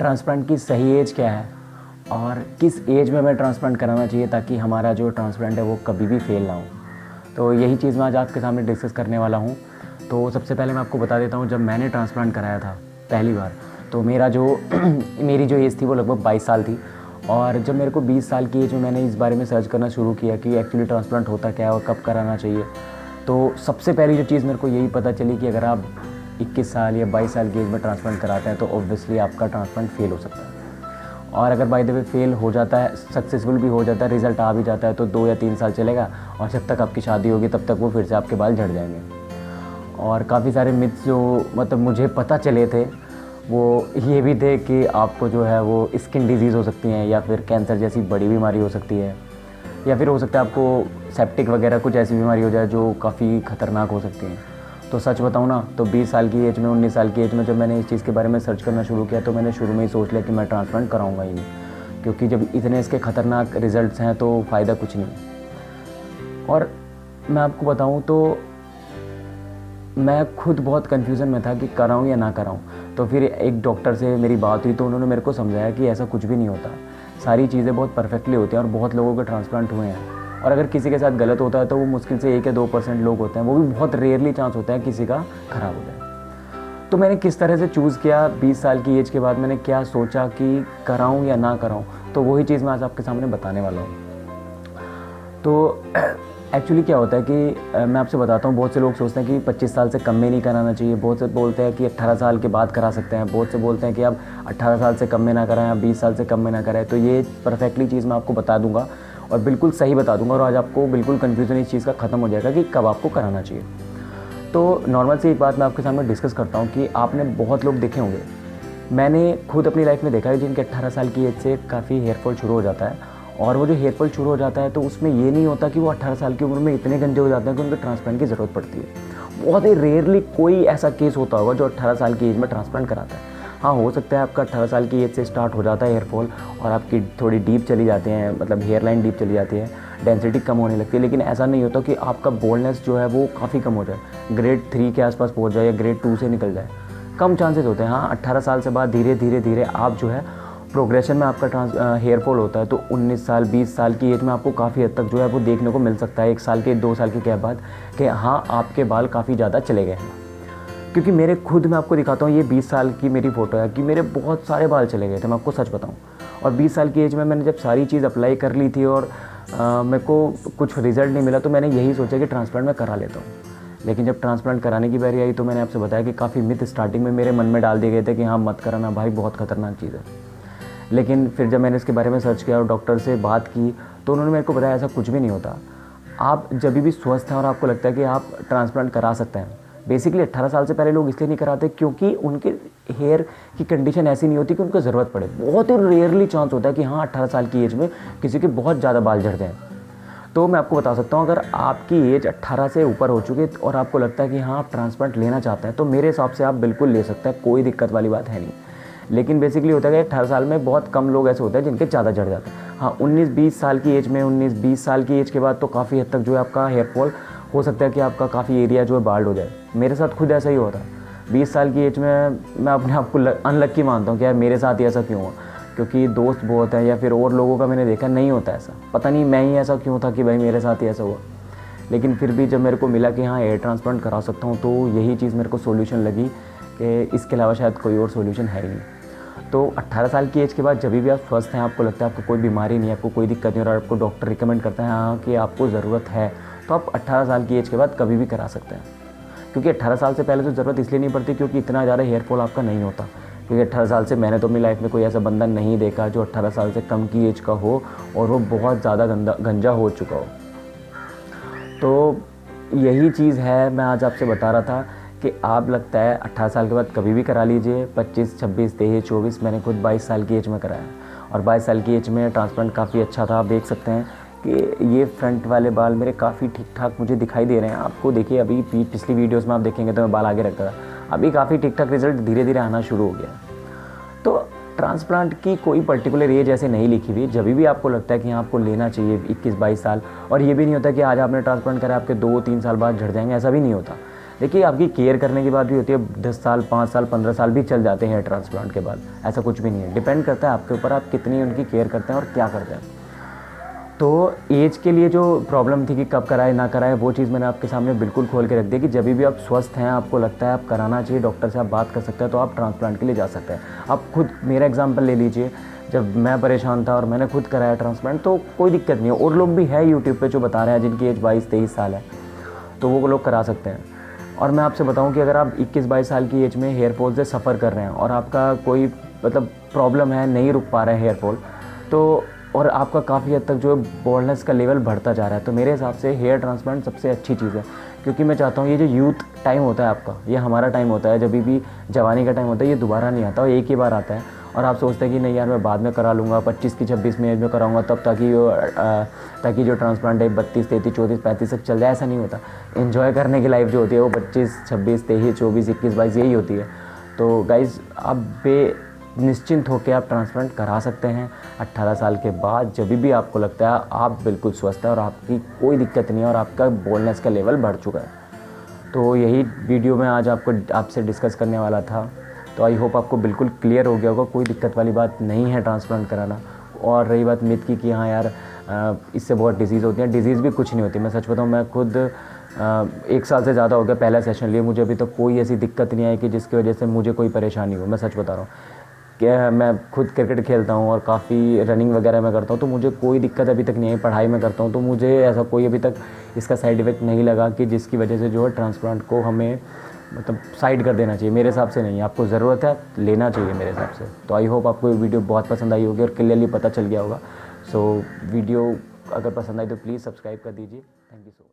Transplant की सही as क्या है और किस एज में हमें ट्रांसप्लांट कराना चाहिए ताकि हमारा जो ट्रांसप्लांट है वो कभी भी फेल ना हो। तो यही चीज़ मैं आज आपके सामने डिस्कस करने वाला हूँ। तो सबसे पहले मैं आपको बता देता हूँ, जब मैंने ट्रांसप्लांट कराया था पहली बार, तो मेरी जो एज थी वो लगभग 22 साल थी। और जब मेरे को 20 साल की एज में मैंने इस बारे में सर्च करना शुरू किया कि एक्चुअली ट्रांसप्लांट होता क्या है और कब कराना चाहिए, तो सबसे पहली जो चीज़ मेरे को यही पता चली कि अगर आप 21 साल या 22 साल की एज में ट्रांसप्लांट कराते हैं तो ऑब्वियसली आपका ट्रांसप्लांट फेल हो सकता है। और अगर बाय द वे फेल हो जाता है, सक्सेसफुल भी हो जाता है, रिज़ल्ट आ भी जाता है, तो 2 या 3 साल चलेगा और जब तक आपकी शादी होगी तब तक वो फिर से आपके बाल झड़ जाएंगे। और काफ़ी सारे मिथ्स जो मतलब मुझे पता चले थे वो ये भी थे कि आपको जो है वो स्किन डिजीज़ हो सकती हैं या फिर कैंसर जैसी बड़ी बीमारी हो सकती है, या फिर हो सकता है आपको सेप्टिक वगैरह कुछ ऐसी बीमारी हो जाए जो काफ़ी ख़तरनाक हो सकती हैं। तो सच बताऊँ ना, तो 20 साल की एज में, 19 साल की एज में जब मैंने इस चीज़ के बारे में सर्च करना शुरू किया तो मैंने शुरू में ही सोच लिया कि मैं ट्रांसप्लांट कराऊंगा ही नहीं, क्योंकि जब इतने इसके ख़तरनाक रिज़ल्ट्स हैं तो फ़ायदा कुछ नहीं। और मैं आपको बताऊँ तो मैं खुद बहुत कन्फ्यूज़न में था कि कराऊँ या ना कराऊँ। तो फिर एक डॉक्टर से मेरी बात हुई तो उन्होंने मेरे को समझाया कि ऐसा कुछ भी नहीं होता, सारी चीज़ें बहुत परफेक्टली होती हैं और बहुत लोगों के ट्रांसप्लांट हुए हैं। और अगर किसी के साथ गलत होता है तो वो मुश्किल से 1 या 2% लोग होते हैं, वो भी बहुत रेयरली चांस होता है किसी का ख़राब हो जाए। तो मैंने किस तरह से चूज़ किया 20 साल की एज के बाद, मैंने क्या सोचा कि कराऊं या ना कराऊं, तो वही चीज़ मैं आज आपके सामने बताने वाला हूँ। तो एक्चुअली क्या होता है कि मैं आपसे बताता हूँ, बहुत से लोग सोचते हैं कि 25 साल से कम में नहीं कराना चाहिए, बहुत से बोलते हैं कि 18 साल के बाद करा सकते हैं, बहुत से बोलते हैं कि आप 18 साल से कम में ना कराएं, आप 20 साल से कम में ना कराएं। तो ये परफेक्टली चीज़ मैं आपको बता दूंगा और बिल्कुल सही बता दूंगा, और आज आपको बिल्कुल कन्फ्यूज़न इस चीज़ का ख़त्म हो जाएगा कि कब आपको कराना चाहिए। तो नॉर्मल सी एक बात मैं आपके सामने डिस्कस करता हूँ कि आपने बहुत लोग देखे होंगे, मैंने खुद अपनी लाइफ में देखा है जिनके 18 साल की एज से काफ़ी हेयरफॉल शुरू हो जाता है। और वो जो हेयरफॉल शुरू हो जाता है तो उसमें ये नहीं होता कि वो 18 साल की उम्र में इतने गंजे हो जाते हैं कि उनको ट्रांसप्लांट की ज़रूरत पड़ती है। बहुत ही रेयरली कोई ऐसा केस होता होगा जो 18 साल की एज में ट्रांसप्लांट कराता है। हाँ, हो सकता है आपका 18 साल की एज से स्टार्ट हो जाता है हेयरफॉल और आपकी थोड़ी डीप चली जाती हैं, मतलब हेयर लाइन डीप चली जाती है, डेंसिटी कम होने लगती है, लेकिन ऐसा नहीं होता कि आपका बोल्डनेस जो है वो काफ़ी कम हो जाए, ग्रेड 3 के आसपास पहुँच जाए या ग्रेड 2 से निकल जाए। कम चांसेस होते हैं। हाँ, 18 साल से बाद धीरे धीरे आप जो है प्रोग्रेशन में आपका हेयरफॉल होता है, तो 19 साल 20 साल की एज में आपको काफ़ी हद तक जो है वो देखने को मिल सकता है, 1 साल के 2 साल के गैप बाद, कि हाँ आपके बाल काफ़ी ज़्यादा चले गए हैं। क्योंकि मेरे खुद मैं आपको दिखाता हूँ, ये 20 साल की मेरी फ़ोटो है कि मेरे बहुत सारे बाल चले गए थे, मैं आपको सच बताऊँ। और 20 साल की एज में मैंने जब सारी चीज़ अप्लाई कर ली थी और मेरे को कुछ रिज़ल्ट नहीं मिला, तो मैंने यही सोचा कि ट्रांसप्लांट मैं करा लेता हूँ। लेकिन जब ट्रांसप्लांट कराने की बारी आई तो मैंने आपसे बताया कि काफ़ी मिथ स्टार्टिंग में मेरे मन में डाल दिए गए थे कि हाँ मत कराना भाई, बहुत ख़तरनाक चीज़ है। लेकिन फिर जब मैंने इसके बारे में सर्च किया और डॉक्टर से बात की तो उन्होंने मेरे को बताया ऐसा कुछ भी नहीं होता। आप जब भी स्वस्थ हैं और आपको लगता है कि आप ट्रांसप्लांट करा सकते हैं, बेसिकली 18 साल से पहले लोग इसलिए नहीं कराते क्योंकि उनके हेयर की कंडीशन ऐसी नहीं होती कि उनको ज़रूरत पड़े। बहुत ही रेयरली चांस होता है कि हाँ 18 साल की एज में किसी के बहुत ज़्यादा बाल झड़ते हैं। तो मैं आपको बता सकता हूँ, अगर आपकी एज 18 से ऊपर हो चुकी है और आपको लगता है कि हाँ आप ट्रांसप्लांट लेना चाहते हैं, तो मेरे हिसाब से आप बिल्कुल ले सकते हैं, कोई दिक्कत वाली बात है नहीं। लेकिन बेसिकली होता है कि 18 साल में बहुत कम लोग ऐसे होते हैं जिनके ज़्यादा झड़ जाते हैं। हाँ, 19-20 साल की एज में, 19-20 साल की एज के बाद तो काफ़ी हद तक जो है आपका हेयरफॉल हो सकता है कि आपका काफ़ी एरिया जो है बाल्ड हो जाए। मेरे साथ खुद ऐसा ही हुआ था 20 साल की एज में। मैं अपने आप को अनलक्की मानता हूँ कि यार मेरे साथ ही ऐसा क्यों हुआ, क्योंकि दोस्त बहुत हैं या फिर और लोगों का मैंने देखा नहीं होता ऐसा। पता नहीं मैं ही ऐसा क्यों था कि भाई मेरे साथ ही ऐसा हुआ। लेकिन फिर भी जब मेरे को मिला कि हाँ हेयर ट्रांसप्लांट करा सकता हूँ, तो यही चीज़ मेरे को सोल्यूशन लगी कि इसके अलावा शायद कोई और सोल्यूशन है ही नहीं। तो 18 साल की एज के बाद जब भी आप स्वस्थ हैं, आपको लगता है आपको कोई बीमारी नहीं है, आपको कोई दिक्कत नहीं, और आपको डॉक्टर रिकमेंड करता है हाँ कि आपको ज़रूरत है, तो आप 18 साल की एज के बाद कभी भी करा सकते हैं। क्योंकि 18 साल से पहले तो ज़रूरत इसलिए नहीं पड़ती क्योंकि इतना ज़्यादा हेयरफॉल आपका नहीं होता। क्योंकि 18 साल से मैंने तो अपनी लाइफ में कोई ऐसा बंदा नहीं देखा जो 18 साल से कम की एज का हो और वो बहुत ज़्यादा गंजा हो चुका हो। तो यही चीज़ है मैं आज आपसे बता रहा था कि आप लगता है 18 साल के बाद कभी भी करा लीजिए। 25, 26, 23, 24, मैंने खुद 22 साल की एज में कराया और 22 साल की एज में ट्रांसप्लांट काफ़ी अच्छा था। आप देख सकते हैं कि ये फ्रंट वाले बाल मेरे काफ़ी ठीक ठाक मुझे दिखाई दे रहे हैं। आपको देखिए, अभी पिछली वीडियोस में आप देखेंगे तो मैं बाल आगे रखता था, अभी काफ़ी ठीक ठाक रिजल्ट धीरे धीरे आना शुरू हो गया। तो ट्रांसप्लांट की कोई पर्टिकुलर एज ऐसे नहीं लिखी हुई, जब भी आपको लगता है कि आपको लेना चाहिए 21-22 साल। और ये भी नहीं होता कि आज आपने ट्रांसप्लांट करा आपके 2-3 साल बाद झड़ जाएंगे, ऐसा भी नहीं होता। देखिए आपकी केयर करने की बात भी होती है, 10 साल 5 साल 15 साल भी चल जाते हैं हेयर ट्रांसप्लांट के बाद, ऐसा कुछ भी नहीं है। डिपेंड करता है आपके ऊपर आप कितनी उनकी केयर करते हैं और क्या करते हैं। तो एज के लिए जो प्रॉब्लम थी कि कब कराए ना कराए, वो चीज़ मैंने आपके सामने बिल्कुल खोल के रख दी कि जब भी आप स्वस्थ हैं, आपको लगता है आप कराना चाहिए, डॉक्टर से आप बात कर सकते हैं, तो आप ट्रांसप्लांट के लिए जा सकते हैं। आप खुद मेरा एग्जांपल ले लीजिए, जब मैं परेशान था और मैंने खुद कराया ट्रांसप्लांट तो कोई दिक्कत नहीं है। और लोग भी है यूट्यूब पे जो बता रहे हैं जिनकी एज 22-23 साल है, तो वो लोग करा सकते हैं। और मैं आपसे बताऊं कि अगर आप 21-22 साल की एज में हेयर फॉल से सफ़र कर रहे हैं और आपका कोई मतलब प्रॉब्लम है, नहीं रुक पा रहा है हेयर फॉल, तो और आपका काफ़ी हद तक जो बॉल्डनेस का लेवल बढ़ता जा रहा है, तो मेरे हिसाब से हेयर ट्रांसप्लांट सबसे अच्छी चीज़ है। क्योंकि मैं चाहता हूँ ये जो यूथ टाइम होता है आपका, ये हमारा टाइम होता है, जब भी जवानी का टाइम होता है, ये दोबारा नहीं आता और एक ही बार आता है। और आप सोचते हैं कि नहीं यार मैं बाद में करा लूँगा, 25 की 26 में एज में कराऊंगा तब, ताकि जो ट्रांसप्लांट है 32 33 34 35 तक चल जाए। ऐसा नहीं होता। एंजॉय करने की लाइफ जो होती है वो 25 26 23 24 21 22 यही होती है। तो गाइज़ आप निश्चिंत होकर आप ट्रांसप्लांट करा सकते हैं 18 साल के बाद, जब भी आपको लगता है आप बिल्कुल स्वस्थ है और आपकी कोई दिक्कत नहीं है और आपका बोल्डनेस का लेवल बढ़ चुका है। तो यही वीडियो में आज आपसे डिस्कस करने वाला था। तो आई होप आपको बिल्कुल क्लियर हो गया होगा, कोई दिक्कत वाली बात नहीं है ट्रांसप्लांट कराना। और रही बात मिथ की कि हाँ यार इससे बहुत डिजीज़ होती है, डिजीज़ भी कुछ नहीं होती। मैं सच बताऊँ, मैं खुद 1 साल से ज़्यादा हो गया पहला सेशन लिए, मुझे अभी तक कोई ऐसी दिक्कत नहीं आई कि जिसकी वजह से मुझे कोई परेशानी हो। मैं सच बता रहा हूँ कि मैं खुद क्रिकेट खेलता हूँ और काफ़ी रनिंग वगैरह मैं करता हूँ, तो मुझे कोई दिक्कत अभी तक नहीं आई। पढ़ाई में करता हूँ तो मुझे ऐसा कोई अभी तक इसका साइड इफ़ेक्ट नहीं लगा कि जिसकी वजह से जो है ट्रांसप्लांट को हमें मतलब साइड कर देना चाहिए। मेरे हिसाब से नहीं, आपको ज़रूरत है लेना चाहिए मेरे हिसाब से। तो आई होप आपको ये वीडियो बहुत पसंद आई होगी और क्लियरली पता चल गया होगा। सो वीडियो अगर पसंद आई तो प्लीज़ सब्सक्राइब कर दीजिए। Thank you so much.